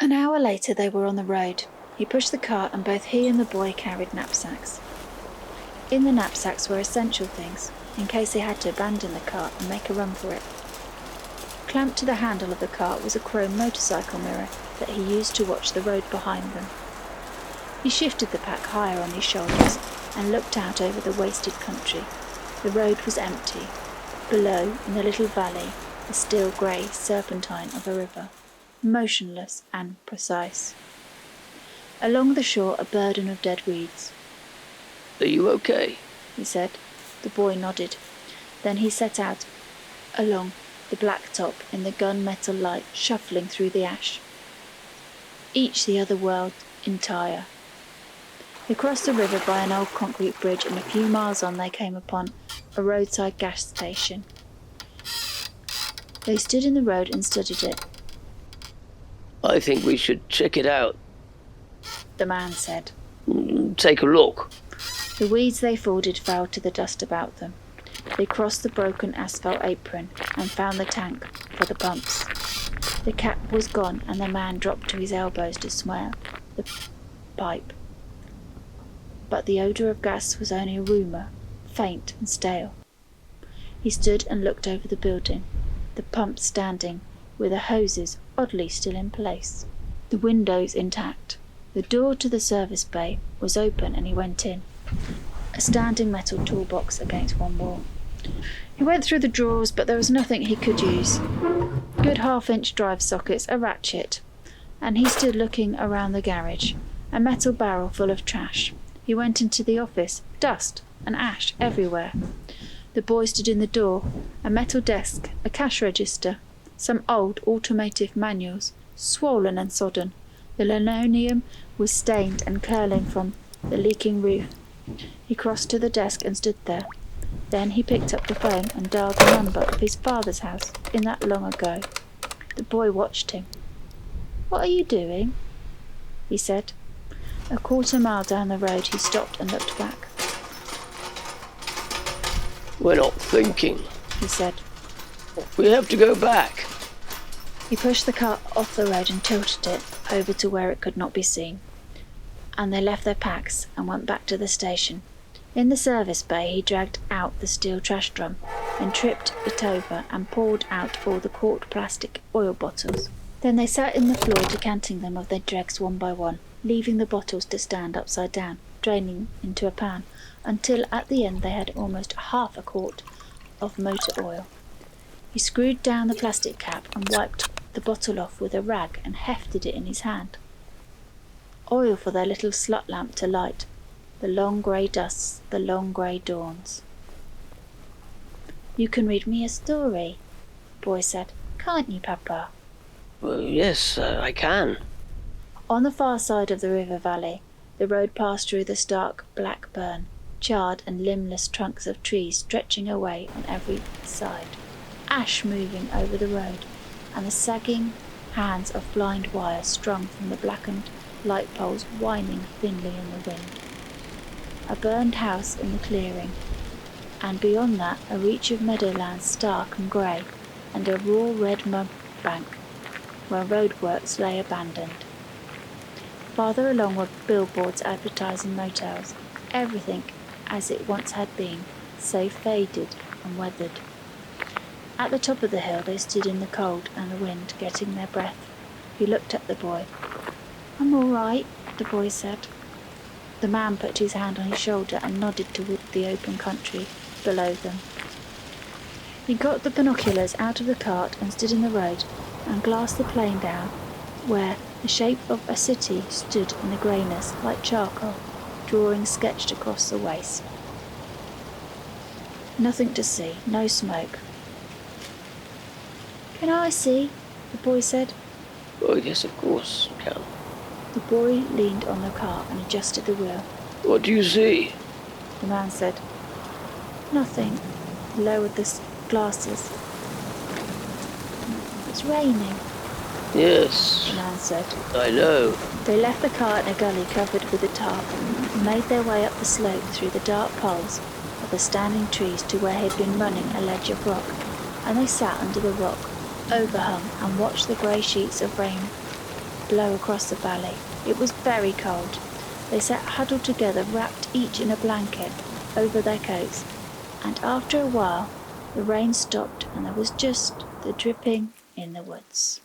An hour later they were on the road. He pushed the cart and both he and the boy carried knapsacks. In the knapsacks were essential things, in case they had to abandon the cart and make a run for it. Clamped to the handle of the cart was a chrome motorcycle mirror that he used to watch the road behind them. He shifted the pack higher on his shoulders and looked out over the wasted country. The road was empty. Below, in the little valley, the steel grey serpentine of a river, motionless and precise. Along the shore a burden of dead weeds. "Are you okay?" he said. The boy nodded. Then he set out along the blacktop in the gun-metal light, shuffling through the ash. Each the other world entire. They crossed the river by an old concrete bridge, and a few miles on they came upon a roadside gas station. They stood in the road and studied it. "I think we should check it out," the man said. "Take a look." The weeds they forded fell to the dust about them. They crossed the broken asphalt apron and found the tank for the pumps. The cap was gone and the man dropped to his elbows to smell the pipe. But the odour of gas was only a rumour, faint and stale. He stood and looked over the building, the pumps standing, with the hoses oddly still in place, the windows intact. The door to the service bay was open and he went in, a standing metal toolbox against one wall. He went through the drawers, but there was nothing he could use. Good half-inch drive sockets, a ratchet, and he stood looking around the garage, a metal barrel full of trash. He went into the office, dust and ash everywhere. The boy stood in the door, a metal desk, a cash register, some old automotive manuals, swollen and sodden. The linoleum was stained and curling from the leaking roof. He crossed to the desk and stood there. Then he picked up the phone and dialed the number of his father's house in that long ago. The boy watched him. "What are you doing?" he said. A quarter-mile down the road he stopped and looked back. "We're not thinking," he said. "We have to go back." He pushed the cart off the road and tilted it over to where it could not be seen, and they left their packs and went back to the station. In the service bay he dragged out the steel trash drum and tripped it over and poured out all the corked plastic oil bottles. Then they sat in the floor decanting them of their dregs one by one, leaving the bottles to stand upside down, draining into a pan, until at the end they had almost half a quart of motor oil. He screwed down the plastic cap and wiped the bottle off with a rag and hefted it in his hand. Oil for their little slut lamp to light, the long grey dusts, the long grey dawns. "You can read me a story," the boy said. "Can't you, Papa?" "Well, yes, I can." On the far side of the river valley, the road passed through the stark black burn, charred and limbless trunks of trees stretching away on every side, ash moving over the road, and the sagging hands of blind wire strung from the blackened light poles whining thinly in the wind. A burned house in the clearing, and beyond that a reach of meadowlands stark and grey, and a raw red mud bank where roadworks lay abandoned. Farther along were billboards advertising motels, everything as it once had been, save faded and weathered. At the top of the hill they stood in the cold and the wind, getting their breath. He looked at the boy. "I'm all right," the boy said. The man put his hand on his shoulder and nodded toward the open country below them. He got the binoculars out of the cart and stood in the road and glassed the plain down, where the shape of a city stood in the greyness like charcoal, drawings sketched across the waste. Nothing to see, no smoke. "Can I see?" the boy said. "Oh, yes, of course you can." The boy leaned on the cart and adjusted the wheel. "What do you see?" The man said. "Nothing." He lowered the glasses. "It's raining," "Yes, the man said. I know." They left the car in a gully covered with a tarp and made their way up the slope through the dark poles of the standing trees to where had been running a ledge of rock, and they sat under the rock, overhung, and watched the grey sheets of rain blow across the valley. It was very cold. They sat huddled together, wrapped each in a blanket over their coats, and after a while the rain stopped and there was just the dripping in the woods.